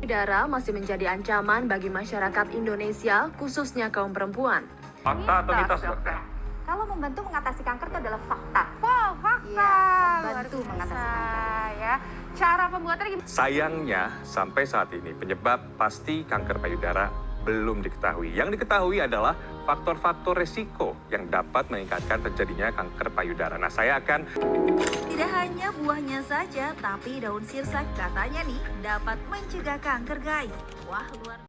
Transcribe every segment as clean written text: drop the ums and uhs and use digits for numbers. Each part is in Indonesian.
Payudara masih menjadi ancaman bagi masyarakat Indonesia, khususnya kaum perempuan. Fakta atau mitos, dokter? Kalau membantu mengatasi kanker itu adalah fakta. Wow, fakta. Iya, Luar membantu biasa, mengatasi kanker. ya. Cara pembuatannya gimana? Sayangnya, sampai saat ini penyebab pasti kanker payudara belum diketahui. Yang diketahui adalah faktor-faktor resiko yang dapat meningkatkan terjadinya kanker payudara. Nah, saya akan... Tidak hanya buahnya saja, tapi daun sirsak katanya nih dapat mencegah kanker, guys. Wah, luar.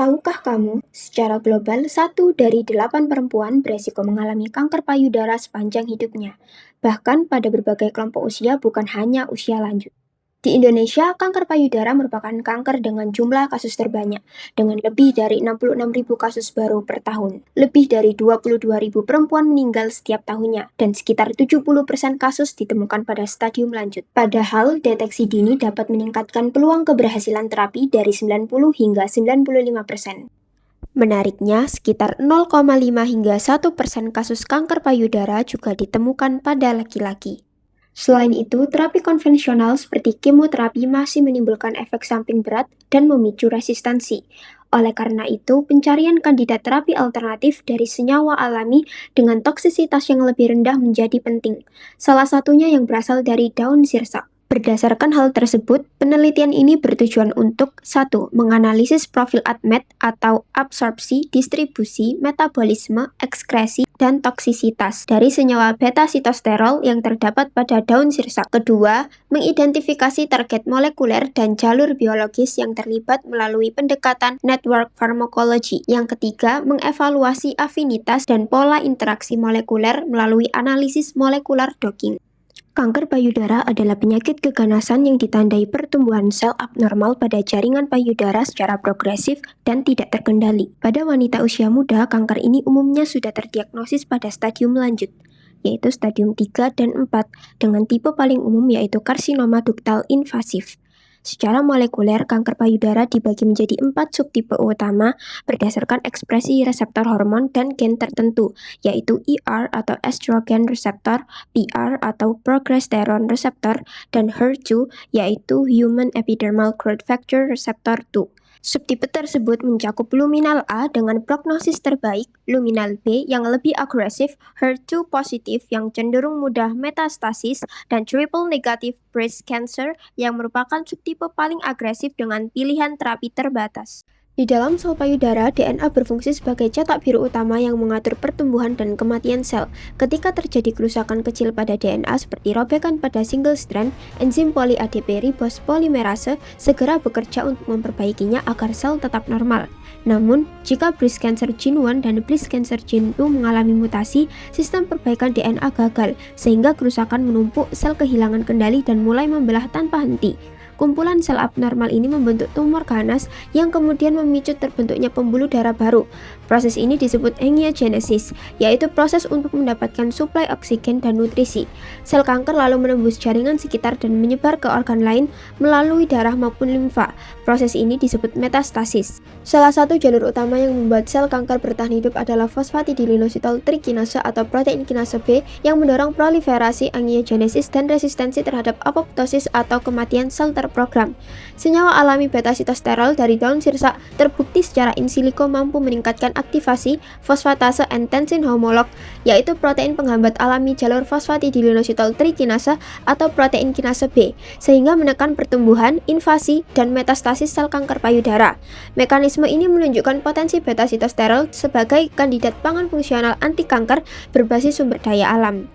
Tahukah kamu, secara global 1 dari 8 perempuan beresiko mengalami kanker payudara sepanjang hidupnya. Bahkan pada berbagai kelompok usia bukan hanya usia lanjut. Di Indonesia, kanker payudara merupakan kanker dengan jumlah kasus terbanyak, dengan lebih dari 66.000 kasus baru per tahun. Lebih dari 22.000 perempuan meninggal setiap tahunnya, dan sekitar 70% kasus ditemukan pada stadium lanjut. Padahal, deteksi dini dapat meningkatkan peluang keberhasilan terapi dari 90 hingga 95%. Menariknya, sekitar 0,5 hingga 1% kasus kanker payudara juga ditemukan pada laki-laki. Selain itu, terapi konvensional seperti kemoterapi masih menimbulkan efek samping berat dan memicu resistensi. Oleh karena itu, pencarian kandidat terapi alternatif dari senyawa alami dengan toksisitas yang lebih rendah menjadi penting. Salah satunya yang berasal dari daun sirsak. Berdasarkan hal tersebut, penelitian ini bertujuan untuk 1. Menganalisis profil ADMET atau absorpsi, distribusi, metabolisme, ekskresi, dan toksisitas dari senyawa beta-sitosterol yang terdapat pada daun sirsak. Kedua, mengidentifikasi target molekuler dan jalur biologis yang terlibat melalui pendekatan network pharmacology. Yang ketiga, mengevaluasi afinitas dan pola interaksi molekuler melalui analisis molekular docking. Kanker payudara adalah penyakit keganasan yang ditandai pertumbuhan sel abnormal pada jaringan payudara secara progresif dan tidak terkendali. Pada wanita usia muda, kanker ini umumnya sudah terdiagnosis pada stadium lanjut, yaitu stadium 3 dan 4, dengan tipe paling umum yaitu karsinoma duktal invasif. Secara molekuler, kanker payudara dibagi menjadi 4 subtipe utama berdasarkan ekspresi reseptor hormon dan gen tertentu, yaitu ER atau estrogen receptor, PR atau progesterone receptor, dan HER2 yaitu human epidermal growth factor receptor 2. Subtipe tersebut mencakup luminal A dengan prognosis terbaik, luminal B yang lebih agresif, HER2 positif yang cenderung mudah metastasis, dan triple negative breast cancer yang merupakan subtipe paling agresif dengan pilihan terapi terbatas. Di dalam sel payudara, DNA berfungsi sebagai cetak biru utama yang mengatur pertumbuhan dan kematian sel. Ketika terjadi kerusakan kecil pada DNA seperti robekan pada single strand, enzim poli-ADP ribose polimerase segera bekerja untuk memperbaikinya agar sel tetap normal. Namun, jika breast cancer gene 1 dan breast cancer gene 2 mengalami mutasi, sistem perbaikan DNA gagal, sehingga kerusakan menumpuk, sel kehilangan kendali dan mulai membelah tanpa henti. Kumpulan sel abnormal ini membentuk tumor ganas yang kemudian memicu terbentuknya pembuluh darah baru. Proses ini disebut angiogenesis, yaitu proses untuk mendapatkan suplai oksigen dan nutrisi. Sel kanker lalu menembus jaringan sekitar dan menyebar ke organ lain melalui darah maupun limfa. Proses ini disebut metastasis. Salah satu jalur utama yang membuat sel kanker bertahan hidup adalah fosfatidilinositol trikinase atau protein kinase B yang mendorong proliferasi, angiogenesis, dan resistensi terhadap apoptosis atau kematian sel terprogram. Senyawa alami beta-sitosterol dari daun sirsak terbukti secara in silico mampu meningkatkan aktivasi fosfatase and tensin homolog, yaitu protein penghambat alami jalur fosfatidilinositol trikinase atau protein kinase B, sehingga menekan pertumbuhan, invasi, dan metastasis sel kanker payudara. Mekanisme ini menunjukkan potensi beta-sitosterol sebagai kandidat pangan fungsional anti kanker berbasis sumber daya alam.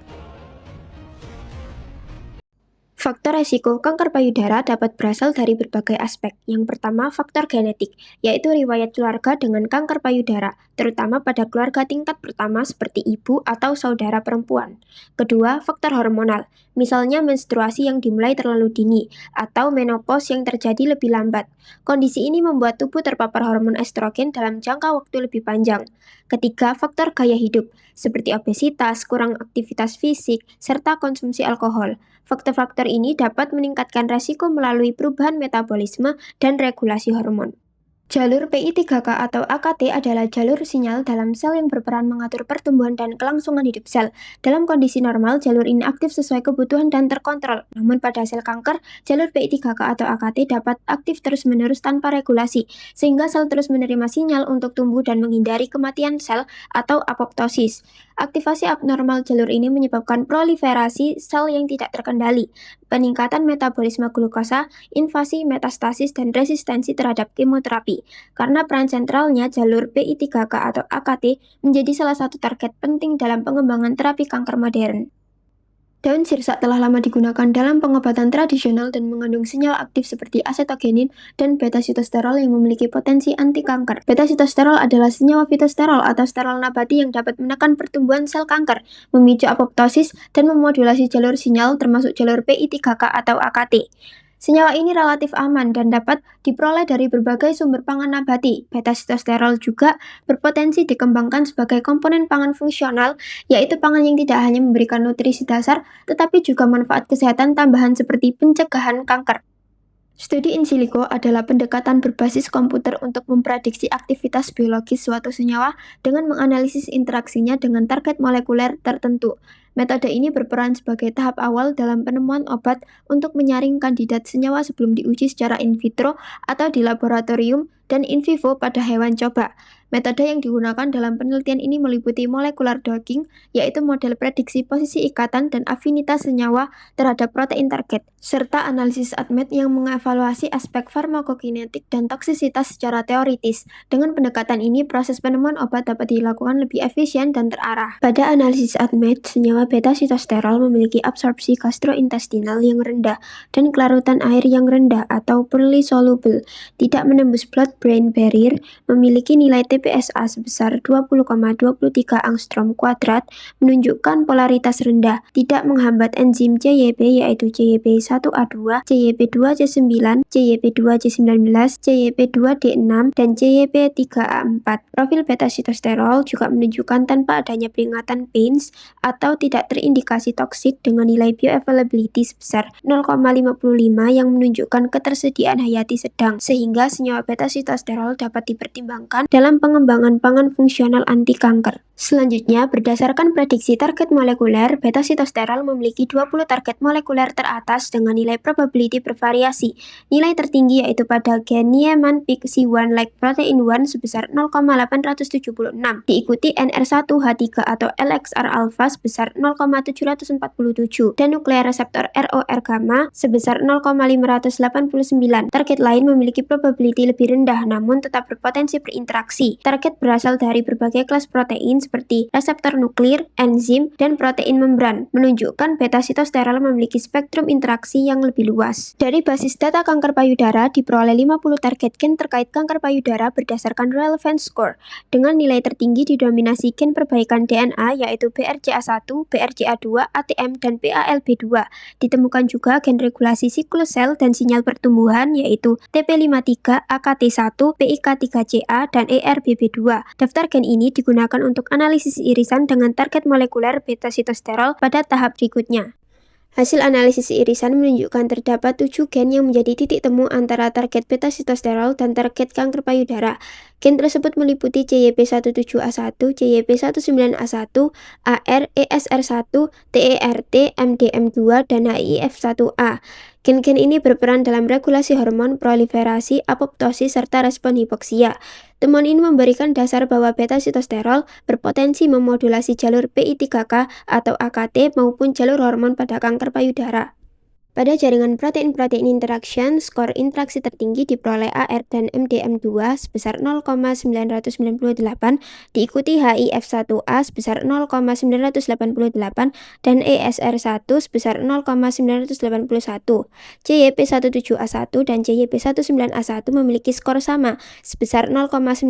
Faktor resiko kanker payudara dapat berasal dari berbagai aspek. Yang pertama, faktor genetik, yaitu riwayat keluarga dengan kanker payudara, terutama pada keluarga tingkat pertama seperti ibu atau saudara perempuan. Kedua, faktor hormonal, misalnya menstruasi yang dimulai terlalu dini, atau menopause yang terjadi lebih lambat. Kondisi ini membuat tubuh terpapar hormon estrogen dalam jangka waktu lebih panjang. Ketiga, faktor gaya hidup, seperti obesitas, kurang aktivitas fisik, serta konsumsi alkohol. Faktor-faktor ini dapat meningkatkan resiko melalui perubahan metabolisme dan regulasi hormon. Jalur PI3K atau AKT adalah jalur sinyal dalam sel yang berperan mengatur pertumbuhan dan kelangsungan hidup sel. Dalam kondisi normal, jalur ini aktif sesuai kebutuhan dan terkontrol. Namun pada sel kanker, jalur PI3K atau AKT dapat aktif terus-menerus tanpa regulasi, sehingga sel terus menerima sinyal untuk tumbuh dan menghindari kematian sel atau apoptosis. Aktivasi abnormal jalur ini menyebabkan proliferasi sel yang tidak terkendali, peningkatan metabolisme glukosa, invasi, metastasis, dan resistensi terhadap kemoterapi. Karena peran sentralnya, jalur PI3K atau AKT menjadi salah satu target penting dalam pengembangan terapi kanker modern. Daun sirsak telah lama digunakan dalam pengobatan tradisional dan mengandung senyawa aktif seperti acetogenin dan beta-sitosterol yang memiliki potensi anti-kanker. Beta-sitosterol adalah senyawa fitosterol atau sterol nabati yang dapat menekan pertumbuhan sel kanker, memicu apoptosis, dan memodulasi jalur sinyal termasuk jalur PI3K atau AKT. Senyawa ini relatif aman dan dapat diperoleh dari berbagai sumber pangan nabati. Beta-sitosterol juga berpotensi dikembangkan sebagai komponen pangan fungsional, yaitu pangan yang tidak hanya memberikan nutrisi dasar, tetapi juga manfaat kesehatan tambahan seperti pencegahan kanker. Studi in silico adalah pendekatan berbasis komputer untuk memprediksi aktivitas biologis suatu senyawa dengan menganalisis interaksinya dengan target molekuler tertentu. Metode ini berperan sebagai tahap awal dalam penemuan obat untuk menyaring kandidat senyawa sebelum diuji secara in vitro atau di laboratorium dan in vivo pada hewan coba. Metode yang digunakan dalam penelitian ini meliputi molecular docking, yaitu model prediksi posisi ikatan dan afinitas senyawa terhadap protein target, serta analisis ADMET yang mengevaluasi aspek farmakokinetik dan toksisitas secara teoritis. Dengan pendekatan ini, proses penemuan obat dapat dilakukan lebih efisien dan terarah. Pada analisis ADMET, senyawa beta-sitosterol memiliki absorpsi gastrointestinal yang rendah dan kelarutan air yang rendah atau poorly soluble, tidak menembus blood-brain barrier, memiliki nilai TPSA sebesar 20,23 angstrom kuadrat, menunjukkan polaritas rendah, tidak menghambat enzim CYP yaitu CYP1A2, CYP2C9, CYP2C19, CYP2D6, dan CYP3A4. Profil beta-sitosterol juga menunjukkan tanpa adanya peringatan PAINS atau tidak terindikasi toksik dengan nilai bioavailability sebesar 0,55 yang menunjukkan ketersediaan hayati sedang, sehingga senyawa beta-sitosterol dapat dipertimbangkan dalam pengembangan pangan fungsional anti kanker. Selanjutnya, berdasarkan prediksi target molekuler, beta-sitosterol memiliki 20 target molekuler teratas dengan nilai probability bervariasi. Nilai tertinggi yaitu pada gen Niemann-Pick C1-like protein 1 sebesar 0,876, diikuti NR1H3 atau LXR alpha sebesar 0,747 dan nuklear reseptor ROR gamma sebesar 0,589. Target lain memiliki probability lebih rendah namun tetap berpotensi berinteraksi. Target berasal dari berbagai kelas protein seperti reseptor nuklir, enzim, dan protein membran, menunjukkan beta-sitosterol memiliki spektrum interaksi yang lebih luas. Dari basis data kanker payudara diperoleh 50 target gen terkait kanker payudara berdasarkan relevance score, dengan nilai tertinggi didominasi gen perbaikan DNA yaitu BRCA1, BRCA2, ATM, dan PALB2. Ditemukan juga gen regulasi siklus sel dan sinyal pertumbuhan yaitu TP53, AKT1, PIK3CA, dan ERBB2. Daftar gen ini digunakan untuk analisis irisan dengan target molekuler beta-sitosterol pada tahap berikutnya. Hasil analisis irisan menunjukkan terdapat 7 gen yang menjadi titik temu antara target beta-sitosterol dan target kanker payudara. Gen tersebut meliputi CYP17A1, CYP19A1, AR, ESR1, TERT, MDM2, dan HIF1A. Gen-gen ini berperan dalam regulasi hormon, proliferasi, apoptosis, serta respon hipoksia. Temuan ini memberikan dasar bahwa beta-sitosterol berpotensi memodulasi jalur PI3K atau AKT maupun jalur hormon pada kanker payudara. Pada jaringan protein-protein interaction, skor interaksi tertinggi diperoleh AR dan MDM2 sebesar 0,998, diikuti HIF1A sebesar 0,988, dan ESR1 sebesar 0,981. CYP17A1 dan CYP19A1 memiliki skor sama, sebesar 0,971.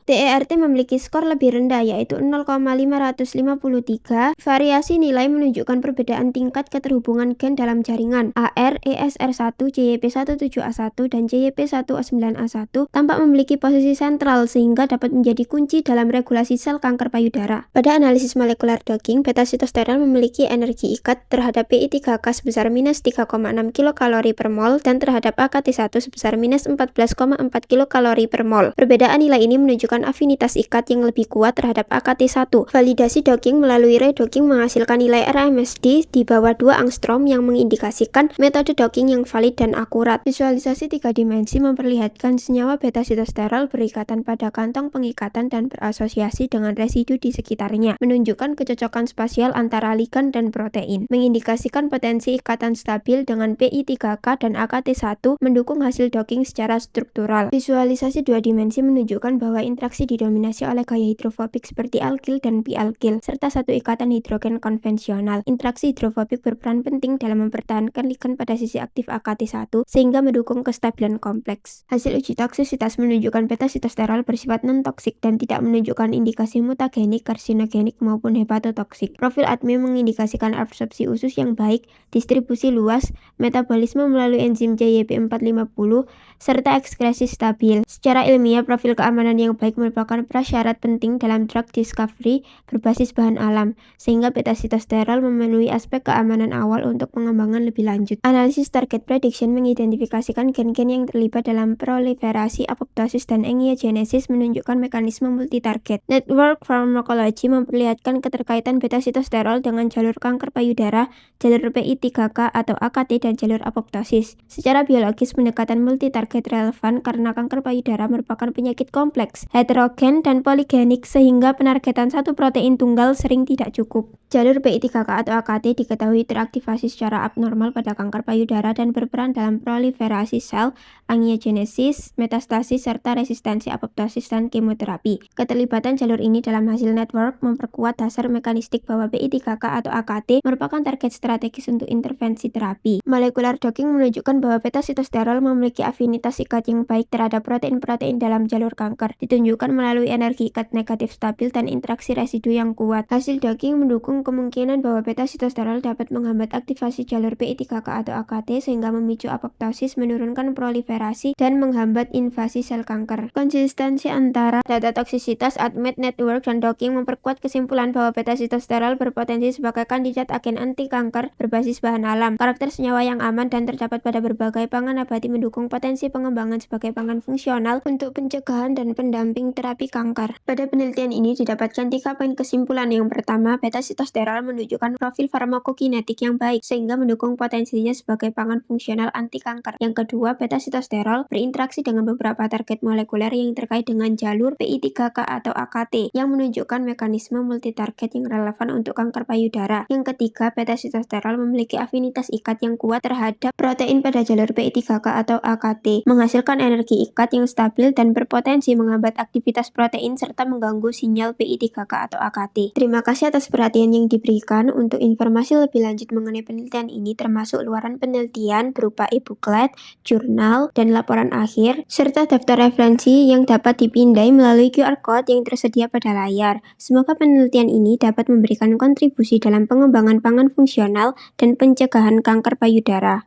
TERT memiliki skor lebih rendah, yaitu 0,553. Variasi nilai menunjukkan perbedaan tingkat keterhubungan gen dalam jaringan AR, ESR1, JYP17A1, dan JYP1O9A1 tampak memiliki posisi sentral sehingga dapat menjadi kunci dalam regulasi sel kanker payudara. Pada analisis molekular docking, beta-sitosterol memiliki energi ikat terhadap PI3K sebesar minus 3,6 kilokalori per mol dan terhadap AKT1 sebesar minus 14,4 kilokalori per mol. Perbedaan nilai ini menunjukkan afinitas ikat yang lebih kuat terhadap AKT1. Validasi docking melalui redocking menghasilkan nilai RMSD di bawah 2 angstrom yang mengindikasikan metode docking yang valid dan akurat. Visualisasi 3 dimensi memperlihatkan senyawa beta-sitosterol berikatan pada kantong pengikatan dan berasosiasi dengan residu di sekitarnya, menunjukkan kecocokan spasial antara ligan dan protein, mengindikasikan potensi ikatan stabil dengan PI3K dan AKT1, mendukung hasil docking secara struktural. Visualisasi 2 dimensi menunjukkan bahwa interaksi didominasi oleh gaya hidrofobik seperti alkil dan pi-alkil, serta satu ikatan hidrogen konvensional. Interaksi hidrofobik berperan penting dalam mempertahankan ligan pada sisi aktif AKT1 sehingga mendukung kestabilan kompleks. Hasil uji toksisitas menunjukkan beta-sitosterol bersifat non-toksik dan tidak menunjukkan indikasi mutagenik, karsinogenik maupun hepatotoksik. Profil ADME mengindikasikan absorpsi usus yang baik, distribusi luas, metabolisme melalui enzim JYP450, serta ekskresi stabil. Secara ilmiah, profil keamanan yang baik merupakan prasyarat penting dalam drug discovery berbasis bahan alam, sehingga beta-sitosterol memenuhi aspek keamanan awal untuk pengembangan lebih lanjut. Analisis target prediction mengidentifikasikan gen-gen yang terlibat dalam proliferasi, apoptosis, dan angiogenesis menunjukkan mekanisme multitarget. Network pharmacology memperlihatkan keterkaitan beta-sitosterol dengan jalur kanker payudara, jalur PI3K atau AKT, dan jalur apoptosis. Secara biologis, pendekatan multitarget relevan karena kanker payudara merupakan penyakit kompleks, heterogen, dan poligenik sehingga penargetan satu protein tunggal sering tidak cukup. Jalur PI3K atau AKT diketahui teraktivasi secara abnormal pada kanker payudara dan berperan dalam proliferasi sel, angiogenesis, metastasis, serta resistensi apoptosis dan kemoterapi. Keterlibatan jalur ini dalam hasil network memperkuat dasar mekanistik bahwa PI3K atau AKT merupakan target strategis untuk intervensi terapi. Molekular docking menunjukkan bahwa beta-sitosterol memiliki afinitas ikat yang baik terhadap protein-protein dalam jalur kanker, ditunjukkan melalui energi ikat negatif stabil dan interaksi residu yang kuat. Hasil docking mendukung kemungkinan bahwa beta-sitosterol dapat menghambat aktivasi jalur PI3K atau AKT sehingga memicu apoptosis, menurunkan proliferasi, dan menghambat invasi sel kanker. Konsistensi antara data toksisitas, ADMET, network, dan docking memperkuat kesimpulan bahwa beta-sitosterol berpotensi sebagai kandidat agen anti kanker berbasis bahan alam. Karakter senyawa yang aman dan terdapat pada berbagai pangan nabati mendukung potensi pengembangan sebagai pangan fungsional untuk pencegahan dan pendamping terapi kanker. Pada penelitian ini didapatkan 3 poin kesimpulan. Yang pertama, beta-sitosterol menunjukkan profil farmakokinetik yang baik sehingga mendukung potensinya sebagai pangan fungsional anti kanker. Yang kedua, beta-sitosterol berinteraksi dengan beberapa target molekuler yang terkait dengan jalur PI3K atau AKT yang menunjukkan mekanisme multitarget yang relevan untuk kanker payudara. Yang ketiga, beta-sitosterol memiliki afinitas ikat yang kuat terhadap protein pada jalur PI3K atau AKT, menghasilkan energi ikat yang stabil dan berpotensi menghambat aktivitas protein serta mengganggu sinyal PI3K atau AKT. Terima kasih atas perhatian yang diberikan. Untuk informasi lebih lanjut mengenai penelitian ini termasuk luaran penelitian berupa e-booklet, jurnal, dan laporan akhir, serta daftar referensi yang dapat dipindai melalui QR Code yang tersedia pada layar. Semoga penelitian ini dapat memberikan kontribusi dalam pengembangan pangan fungsional dan pencegahan kanker payudara.